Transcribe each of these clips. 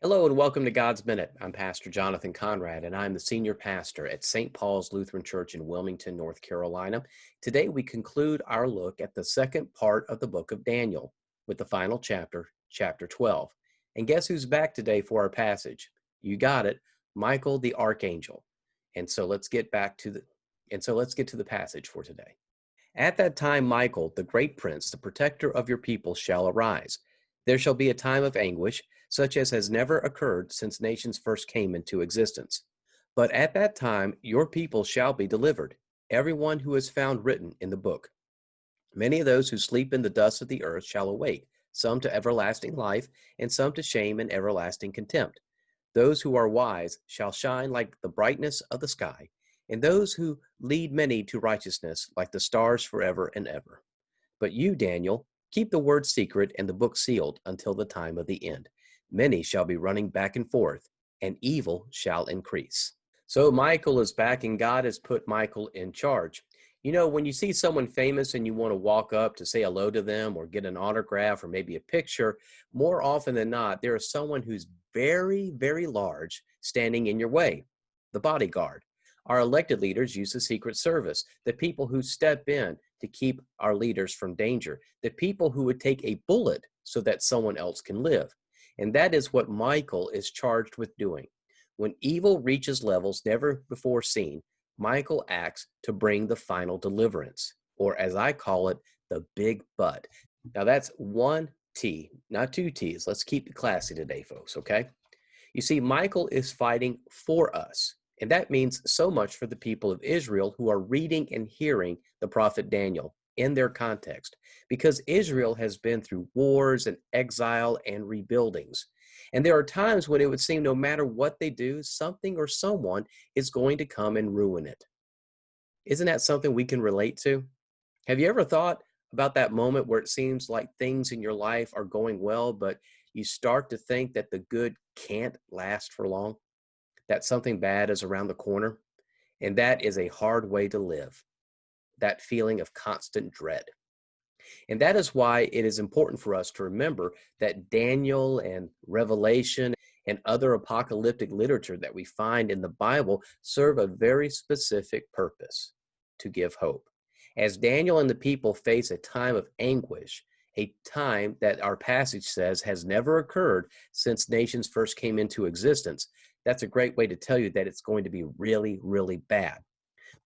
Hello and welcome to God's Minute. I'm Pastor Jonathan Conrad, and I'm the senior pastor at St. Paul's Lutheran Church in Wilmington, North Carolina. Today, we conclude our look at the second part of the book of Daniel with the final chapter, chapter 12. And guess who's back today for our passage? You got it, Michael the Archangel. And so let's get to the passage for today. At that time, Michael, the great prince, the protector of your people, shall arise. There shall be a time of anguish, such as has never occurred since nations first came into existence. But at that time, your people shall be delivered, everyone who is found written in the book. Many of those who sleep in the dust of the earth shall awake, some to everlasting life, and some to shame and everlasting contempt. Those who are wise shall shine like the brightness of the sky, and those who lead many to righteousness like the stars forever and ever. But you, Daniel, keep the word secret and the book sealed until the time of the end. Many shall be running back and forth, and evil shall increase. So Michael is back, and God has put Michael in charge. You know, when you see someone famous and you want to walk up to say hello to them or get an autograph or maybe a picture, more often than not, there is someone who's very, very large standing in your way, the bodyguard. Our elected leaders use the Secret Service, the people who step in to keep our leaders from danger, the people who would take a bullet so that someone else can live. And that is what Michael is charged with doing. When evil reaches levels never before seen, Michael acts to bring the final deliverance, or as I call it, the big but. Now that's one T, not two T's. Let's keep it classy today, folks, okay? You see, Michael is fighting for us. And that means so much for the people of Israel who are reading and hearing the prophet Daniel in their context, because Israel has been through wars and exile and rebuildings. And there are times when it would seem no matter what they do, something or someone is going to come and ruin it. Isn't that something we can relate to? Have you ever thought about that moment where it seems like things in your life are going well, but you start to think that the good can't last for long? That something bad is around the corner? And that is a hard way to live, that feeling of constant dread. And that is why it is important for us to remember that Daniel and Revelation and other apocalyptic literature that we find in the Bible serve a very specific purpose: to give hope. As Daniel and the people face a time of anguish, a time that our passage says has never occurred since nations first came into existence, that's a great way to tell you that it's going to be really, really bad.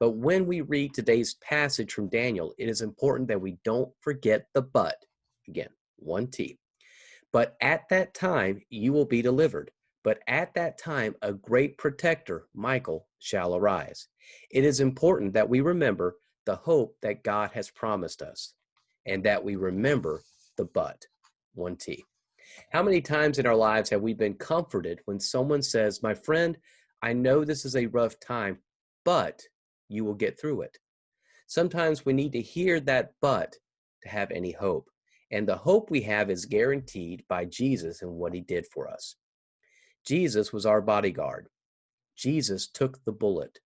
But when we read today's passage from Daniel, it is important that we don't forget the but. Again, one T. But at that time you will be delivered. But at that time a great protector, Michael, shall arise. It is important that we remember the hope that God has promised us, and that we remember the but. One T. How many times in our lives have we been comforted when someone says, "My friend, I know this is a rough time, but you will get through it"? Sometimes we need to hear that but to have any hope. And the hope we have is guaranteed by Jesus and what he did for us. Jesus was our bodyguard. Jesus took the bullet,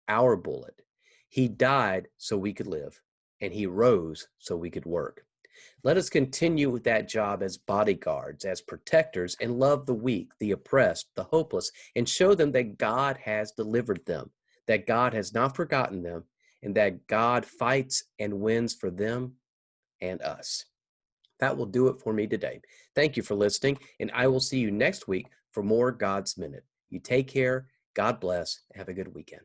our bullet. He died so we could live, and he rose so we could work. Let us continue with that job as bodyguards, as protectors, and love the weak, the oppressed, the hopeless, and show them that God has delivered them, that God has not forgotten them, and that God fights and wins for them and us. That will do it for me today. Thank you for listening, and I will see you next week for more God's Minute. You take care, God bless, have a good weekend.